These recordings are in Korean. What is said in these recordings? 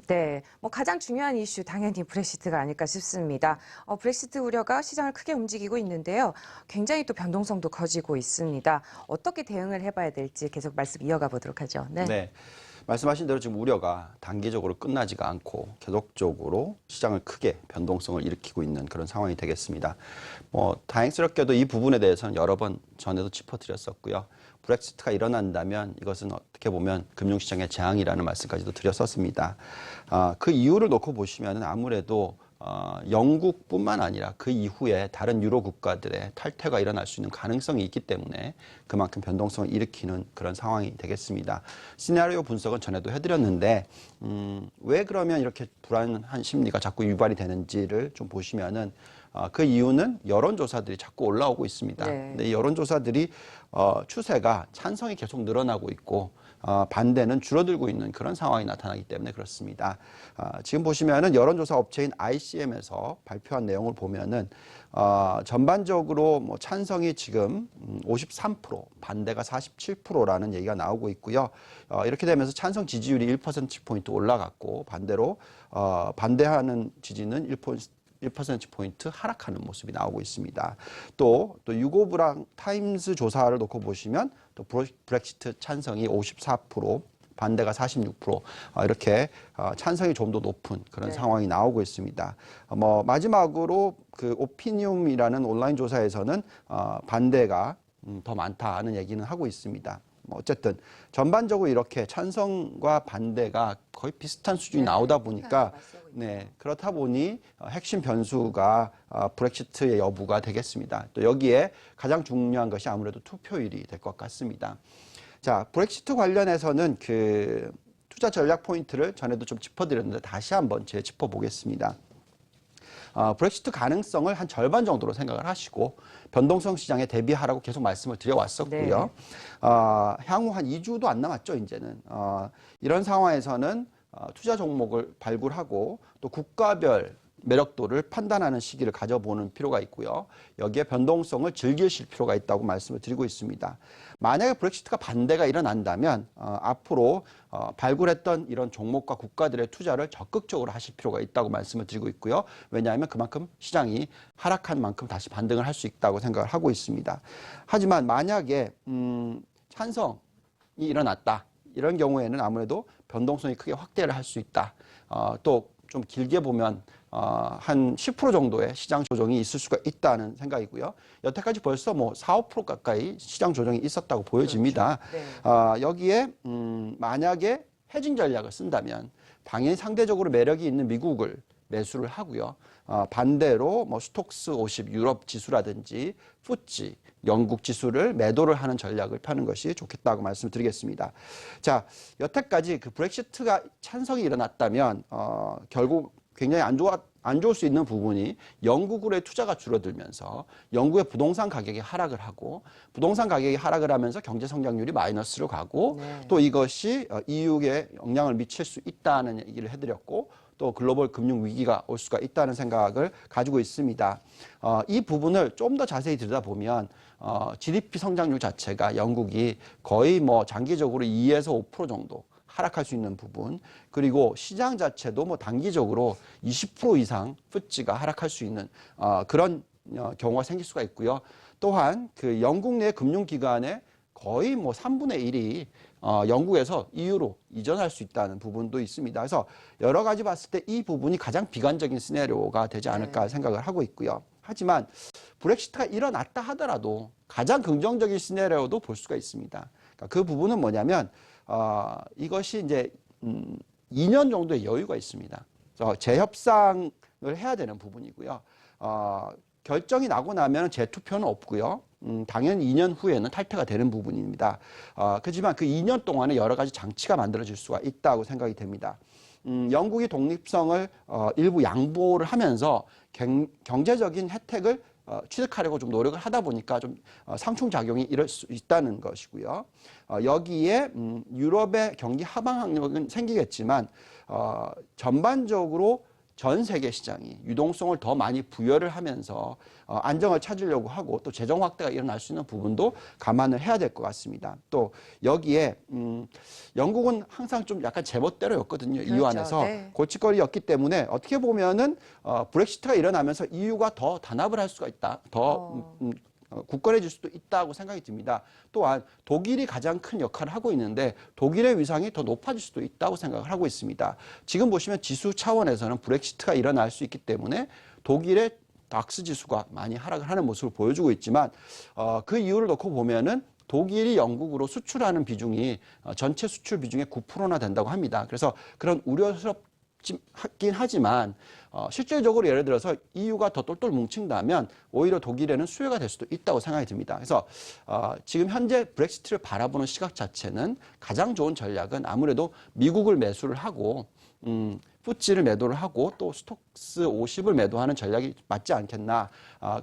네, 가장 중요한 이슈 당연히 브렉시트가 아닐까 싶습니다. 브렉시트 우려가 시장을 크게 움직이고 있는데요. 굉장히 또 변동성도 커지고 있습니다. 어떻게 대응을 해봐야 될지 계속 말씀 이어가 보도록 하죠. 네. 네. 말씀하신 대로 지금 우려가 단기적으로 끝나지가 않고 계속적으로 시장을 크게 변동성을 일으키고 있는 그런 상황이 되겠습니다. 다행스럽게도 이 부분에 대해서는 여러 번 전에도 짚어드렸었고요. 브렉시트가 일어난다면 이것은 어떻게 보면 금융시장의 재앙이라는 말씀까지도 드렸었습니다. 그 이유를 놓고 보시면 아무래도 영국뿐만 아니라 그 이후에 다른 유로 국가들의 탈퇴가 일어날 수 있는 가능성이 있기 때문에 그만큼 변동성을 일으키는 그런 상황이 되겠습니다. 시나리오 분석은 전에도 해드렸는데 왜 그러면 이렇게 불안한 심리가 자꾸 유발이 되는지를 좀 보시면은 그 이유는 여론조사들이 자꾸 올라오고 있습니다. 네. 근데 이 여론조사들이 추세가 찬성이 계속 늘어나고 있고 반대는 줄어들고 있는 그런 상황이 나타나기 때문에 그렇습니다. 지금 보시면은 여론조사 업체인 ICM에서 발표한 내용을 보면은 전반적으로 찬성이 지금 53%, 반대가 47%라는 얘기가 나오고 있고요. 이렇게 되면서 찬성 지지율이 1%포인트 올라갔고 반대로 반대하는 지지는 1%포인트 하락하는 모습이 나오고 있습니다. 또 유고브랑 타임스 조사를 놓고 보시면 또 브렉시트 찬성이 54%, 반대가 46%, 이렇게 찬성이 좀 더 높은 그런 상황이 나오고 있습니다. 마지막으로 그 오피니움이라는 온라인 조사에서는 반대가 더 많다는 얘기는 하고 있습니다. 어쨌든 전반적으로 이렇게 찬성과 반대가 거의 비슷한 수준이 나오다 보니까 그렇다 보니 핵심 변수가 브렉시트의 여부가 되겠습니다. 또 여기에 가장 중요한 것이 아무래도 투표율이 될 것 같습니다. 자, 브렉시트 관련해서는 그 투자 전략 포인트를 전에도 좀 짚어드렸는데 다시 한번 짚어보겠습니다. 브렉시트 가능성을 한 절반 정도로 생각을 하시고 변동성 시장에 대비하라고 계속 말씀을 드려왔었고요. 네. 향후 한 2주도 안 남았죠, 이제는. 이런 상황에서는 투자 종목을 발굴하고 또 국가별 매력도를 판단하는 시기를 가져보는 필요가 있고요. 여기에 변동성을 즐기실 필요가 있다고 말씀을 드리고 있습니다. 만약에 브렉시트가 반대가 일어난다면 앞으로 발굴했던 이런 종목과 국가들의 투자를 적극적으로 하실 필요가 있다고 말씀을 드리고 있고요. 왜냐하면 그만큼 시장이 하락한 만큼 다시 반등을 할 수 있다고 생각을 하고 있습니다. 하지만 만약에 찬성이 일어났다. 이런 경우에는 아무래도 변동성이 크게 확대를 할 수 있다. 또 좀 길게 보면 한 10% 정도의 시장 조정이 있을 수가 있다는 생각이고요. 여태까지 벌써 4, 5% 가까이 시장 조정이 있었다고 보여집니다. 그렇죠. 네. 여기에 만약에 헤징 전략을 쓴다면 당연히 상대적으로 매력이 있는 미국을 매수를 하고요. 반대로 스톡스 50 유럽 지수라든지 푸찌 영국 지수를 매도를 하는 전략을 펴는 것이 좋겠다고 말씀드리겠습니다. 자, 여태까지 그 브렉시트가 찬성이 일어났다면 결국 굉장히 안 좋을 수 있는 부분이 영국으로의 투자가 줄어들면서 영국의 부동산 가격이 하락을 하고 부동산 가격이 하락을 하면서 경제 성장률이 마이너스로 가고 또 이것이 EU에 영향을 미칠 수 있다는 얘기를 해드렸고 또 글로벌 금융 위기가 올 수가 있다는 생각을 가지고 있습니다. 이 부분을 좀 더 자세히 들여다보면 GDP 성장률 자체가 영국이 거의 장기적으로 2에서 5% 정도 하락할 수 있는 부분, 그리고 시장 자체도 단기적으로 20% 이상 푸찌가 하락할 수 있는 그런 경우가 생길 수가 있고요. 또한 그 영국 내 금융기관의 거의 3분의 1이 영국에서 EU로 이전할 수 있다는 부분도 있습니다. 그래서 여러 가지 봤을 때 이 부분이 가장 비관적인 시나리오가 되지 않을까 생각을 하고 있고요. 하지만 브렉시트가 일어났다 하더라도 가장 긍정적인 시나리오도 볼 수가 있습니다. 그러니까 그 부분은 뭐냐면 이것이 이제 2년 정도의 여유가 있습니다. 재협상을 해야 되는 부분이고요. 결정이 나고 나면 재투표는 없고요. 당연히 2년 후에는 탈퇴가 되는 부분입니다. 그렇지만 그 2년 동안에 여러 가지 장치가 만들어질 수가 있다고 생각이 됩니다. 영국이 독립성을 일부 양보를 하면서 경제적인 혜택을 취득하려고 좀 노력을 하다 보니까 좀 상충작용이 이럴 수 있다는 것이고요. 여기에 유럽의 경기 하방 압력은 생기겠지만 전반적으로 전 세계 시장이 유동성을 더 많이 부여를 하면서 안정을 찾으려고 하고 또 재정 확대가 일어날 수 있는 부분도 감안을 해야 될 것 같습니다. 또 여기에 영국은 항상 좀 약간 제멋대로였거든요. EU 그렇죠. 안에서 네. 골칫거리였기 때문에 어떻게 보면은 브렉시트가 일어나면서 EU가 더 단합을 할 수가 있다. 더 굳건해질 수도 있다고 생각이 듭니다. 또한 독일이 가장 큰 역할을 하고 있는데 독일의 위상이 더 높아질 수도 있다고 생각을 하고 있습니다. 지금 보시면 지수 차원에서는 브렉시트가 일어날 수 있기 때문에 독일의 닥스 지수가 많이 하락을 하는 모습을 보여주고 있지만 그 이유를 놓고 보면은 독일이 영국으로 수출하는 비중이 전체 수출 비중의 9%나 된다고 합니다. 그래서 그런 우려스럽긴 하지만 실질적으로 예를 들어서 EU가 더 똘똘 뭉친다면 오히려 독일에는 수혜가 될 수도 있다고 생각이 듭니다. 그래서 지금 현재 브렉시트를 바라보는 시각 자체는 가장 좋은 전략은 아무래도 미국을 매수를 하고 푸찌를 매도를 하고 또 스톡스 50을 매도하는 전략이 맞지 않겠나.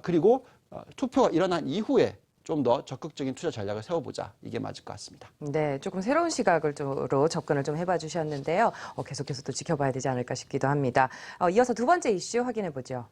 그리고 투표가 일어난 이후에 좀 더 적극적인 투자 전략을 세워보자. 이게 맞을 것 같습니다. 네, 조금 새로운 시각으로 접근을 좀 해봐 주셨는데요. 계속해서 또 지켜봐야 되지 않을까 싶기도 합니다. 이어서 두 번째 이슈 확인해 보죠.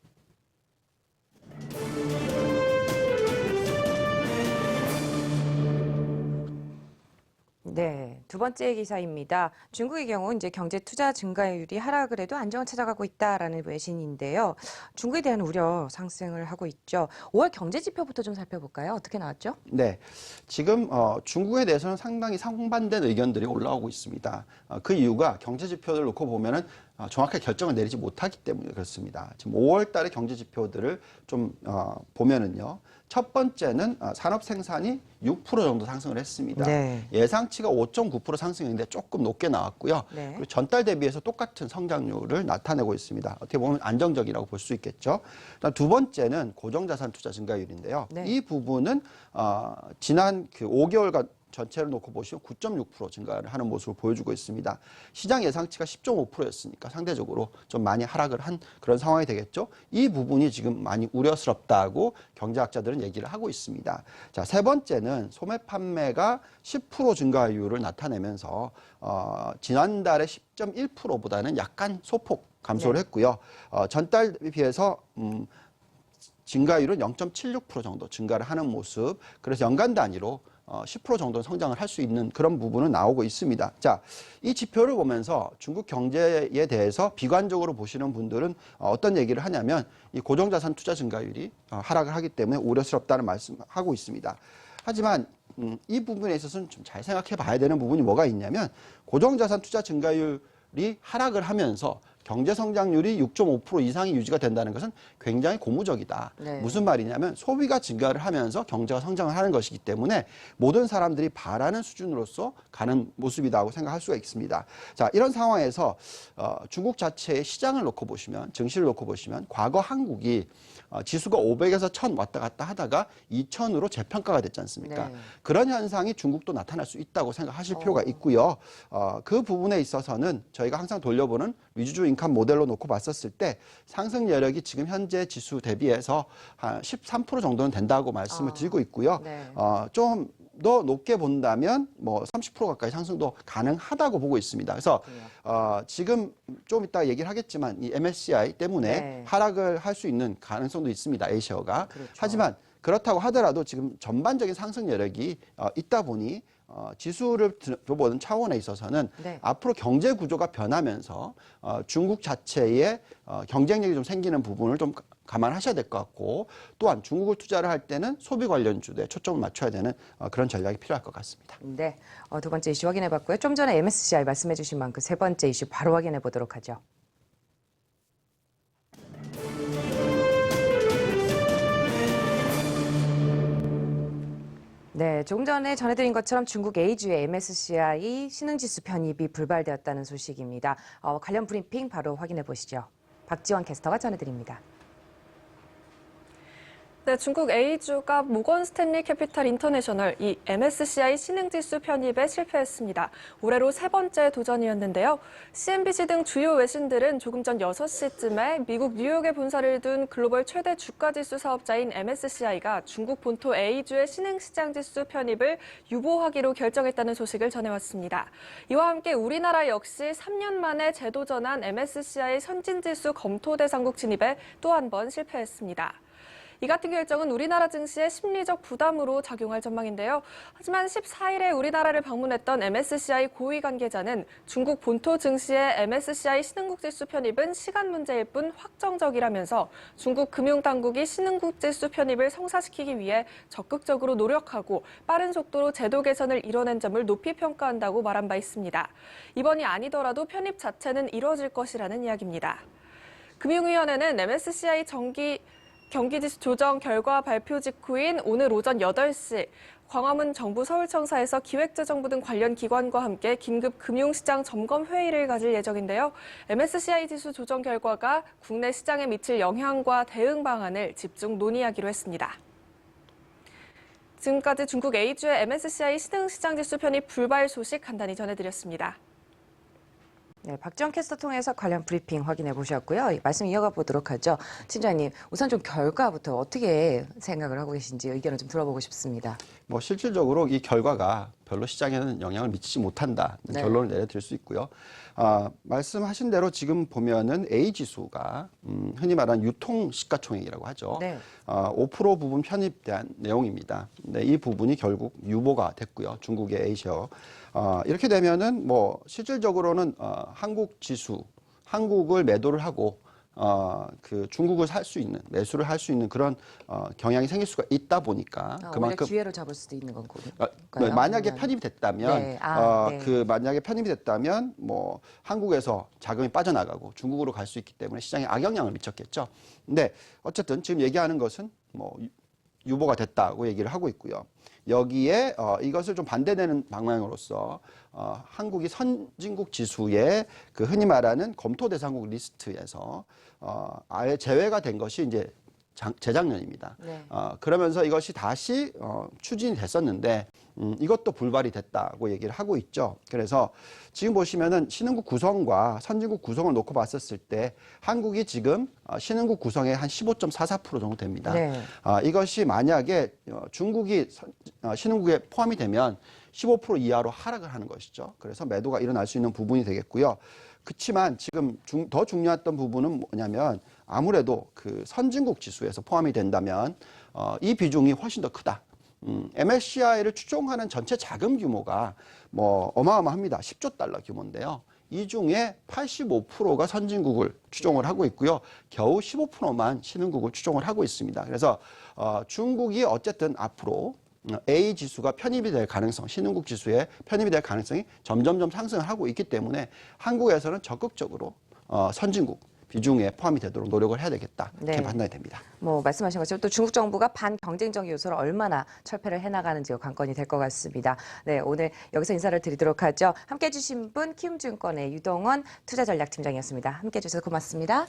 네, 두 번째 기사입니다. 중국의 경우 이제 경제 투자 증가율이 하락을 해도 안정을 찾아가고 있다라는 외신인데요. 중국에 대한 우려 상승을 하고 있죠. 5월 경제 지표부터 좀 살펴볼까요? 어떻게 나왔죠? 네, 지금 중국에 대해서는 상당히 상반된 의견들이 올라오고 있습니다. 그 이유가 경제 지표를 놓고 보면은 정확하게 결정을 내리지 못하기 때문에 그렇습니다. 지금 5월 달의 경제 지표들을 좀 보면은요. 첫 번째는 산업 생산이 6% 정도 상승을 했습니다. 네. 예상치가 5.9% 상승했는데 조금 높게 나왔고요. 네. 그리고 전달 대비해서 똑같은 성장률을 나타내고 있습니다. 어떻게 보면 안정적이라고 볼 수 있겠죠. 그다음 두 번째는 고정자산 투자 증가율인데요. 네. 이 부분은 지난 그 5개월간 전체를 놓고 보시면 9.6% 증가를 하는 모습을 보여주고 있습니다. 시장 예상치가 10.5%였으니까 상대적으로 좀 많이 하락을 한 그런 상황이 되겠죠. 이 부분이 지금 많이 우려스럽다고 경제학자들은 얘기를 하고 있습니다. 자, 세 번째는 소매 판매가 10% 증가율을 나타내면서 지난달에 10.1%보다는 약간 소폭 감소를 했고요. 전달 비해서 증가율은 0.76% 정도 증가를 하는 모습. 그래서 연간 단위로 10% 정도 성장을 할 수 있는 그런 부분은 나오고 있습니다. 자, 이 지표를 보면서 중국 경제에 대해서 비관적으로 보시는 분들은 어떤 얘기를 하냐면 이 고정자산 투자 증가율이 하락을 하기 때문에 우려스럽다는 말씀하고 있습니다. 하지만 이 부분에 있어서는 좀 잘 생각해 봐야 되는 부분이 뭐가 있냐면 고정자산 투자 증가율이 하락을 하면서 경제 성장률이 6.5% 이상이 유지가 된다는 것은 굉장히 고무적이다. 네. 무슨 말이냐면 소비가 증가를 하면서 경제가 성장을 하는 것이기 때문에 모든 사람들이 바라는 수준으로서 가는 모습이라고 생각할 수가 있습니다. 자, 이런 상황에서 중국 자체의 시장을 놓고 보시면, 증시를 놓고 보시면 과거 한국이 지수가 500에서 1000 왔다 갔다 하다가 2000으로 재평가가 됐지 않습니까? 네. 그런 현상이 중국도 나타날 수 있다고 생각하실 필요가 있고요. 그 부분에 있어서는 저희가 항상 돌려보는 위주주 인컴 모델로 놓고 봤었을 때 상승 여력이 지금 현재 지수 대비해서 한 13% 정도는 된다고 말씀을 드리고 있고요. 네. 좀 더 높게 본다면 뭐 30% 가까이 상승도 가능하다고 보고 있습니다. 그래서 지금 좀 이따 얘기를 하겠지만 이 MSCI 때문에 네. 하락을 할 수 있는 가능성도 있습니다. A시어가. 그렇죠. 하지만 그렇다고 하더라도 지금 전반적인 상승 여력이 있다 보니 지수를 보는 차원에 있어서는 네. 앞으로 경제 구조가 변하면서 중국 자체의 경쟁력이 좀 생기는 부분을 좀 감안하셔야 될 것 같고 또한 중국을 투자를 할 때는 소비 관련주에 초점을 맞춰야 되는 그런 전략이 필요할 것 같습니다. 네, 두 번째 이슈 확인해 봤고요. 좀 전에 MSCI 말씀해 주신 만큼 세 번째 이슈 바로 확인해 보도록 하죠. 네, 조금 전에 전해드린 것처럼 중국 A주의 MSCI 신흥지수 편입이 불발되었다는 소식입니다. 관련 브리핑 바로 확인해 보시죠. 박지원 캐스터가 전해드립니다. 네, 중국 A주가 모건 스탠리 캐피탈 인터내셔널 이 MSCI 신흥지수 편입에 실패했습니다. 올해로 세 번째 도전이었는데요. CNBC 등 주요 외신들은 조금 전 6시쯤에 미국 뉴욕에 본사를 둔 글로벌 최대 주가지수 사업자인 MSCI가 중국 본토 A주의 신흥시장지수 편입을 유보하기로 결정했다는 소식을 전해왔습니다. 이와 함께 우리나라 역시 3년 만에 재도전한 MSCI 선진지수 검토 대상국 진입에 또 한 번 실패했습니다. 이 같은 결정은 우리나라 증시에 심리적 부담으로 작용할 전망인데요. 하지만 14일에 우리나라를 방문했던 MSCI 고위 관계자는 중국 본토 증시의 MSCI 신흥국지수 편입은 시간 문제일 뿐 확정적이라면서 중국 금융당국이 신흥국지수 편입을 성사시키기 위해 적극적으로 노력하고 빠른 속도로 제도 개선을 이뤄낸 점을 높이 평가한다고 말한 바 있습니다. 이번이 아니더라도 편입 자체는 이뤄질 것이라는 이야기입니다. 금융위원회는 MSCI 경기지수 조정 결과 발표 직후인 오늘 오전 8시 광화문 정부 서울청사에서 기획재정부 등 관련 기관과 함께 긴급 금융시장 점검 회의를 가질 예정인데요. MSCI 지수 조정 결과가 국내 시장에 미칠 영향과 대응 방안을 집중 논의하기로 했습니다. 지금까지 중국 A주의 MSCI 신흥시장지수 편입 불발 소식 간단히 전해드렸습니다. 네, 박지원 캐스터 통해서 관련 브리핑 확인해 보셨고요. 말씀 이어가 보도록 하죠. 팀장님, 우선 좀 결과부터 어떻게 생각을 하고 계신지 의견을 좀 들어보고 싶습니다. 뭐 실질적으로 이 결과가 별로 시장에는 영향을 미치지 못한다는 네. 결론을 내려드릴 수 있고요. 말씀하신 대로 지금 보면은 A 지수가 흔히 말하는 유통 시가총액이라고 하죠. 네. 5% 부분 편입된 내용입니다. 네, 이 부분이 결국 유보가 됐고요. 중국의 A시어. 이렇게 되면은 뭐 실질적으로는 한국 지수, 한국을 매도를 하고 그 중국을 살 수 있는 매수를 할 수 있는 그런 경향이 생길 수가 있다 보니까 그만큼 기회로 잡을 수도 있는 건가요? 만약에 편입이 됐다면 네. 네. 그 만약에 편입이 됐다면 뭐 한국에서 자금이 빠져나가고 중국으로 갈 수 있기 때문에 시장에 악영향을 미쳤겠죠. 근데 어쨌든 지금 얘기하는 것은 뭐 유보가 됐다고 얘기를 하고 있고요. 여기에 이것을 좀 반대되는 방향으로서 한국이 선진국 지수의 그 흔히 말하는 검토 대상국 리스트에서 아예 제외가 된 것이 이제 재작년입니다. 네. 그러면서 이것이 다시 추진이 됐었는데 이것도 불발이 됐다고 얘기를 하고 있죠. 그래서 지금 보시면은 신흥국 구성과 선진국 구성을 놓고 봤었을 때 한국이 지금 신흥국 구성의 한 15.44% 정도 됩니다. 네. 이것이 만약에 중국이 신흥국에 포함이 되면 15% 이하로 하락을 하는 것이죠. 그래서 매도가 일어날 수 있는 부분이 되겠고요. 그렇지만 지금 더 중요했던 부분은 뭐냐면 아무래도 그 선진국 지수에서 포함이 된다면 이 비중이 훨씬 더 크다. MSCI를 추종하는 전체 자금 규모가 뭐 어마어마합니다. 10조 달러 규모인데요. 이 중에 85%가 선진국을 추종을 하고 있고요. 겨우 15%만 신흥국을 추종을 하고 있습니다. 그래서 중국이 어쨌든 앞으로 A 지수가 편입이 될 가능성, 신흥국 지수에 편입이 될 가능성이 점점점 상승을 하고 있기 때문에 한국에서는 적극적으로 선진국 비중에 포함이 되도록 노력을 해야 되겠다. 이렇게 네. 판단이 됩니다. 뭐 말씀하신 것처럼 또 중국 정부가 반경쟁적 요소를 얼마나 철폐를 해나가는지가 관건이 될 것 같습니다. 네, 오늘 여기서 인사를 드리도록 하죠. 함께해 주신 분 키움증권의 유동원 투자전략팀장이었습니다. 함께해 주셔서 고맙습니다.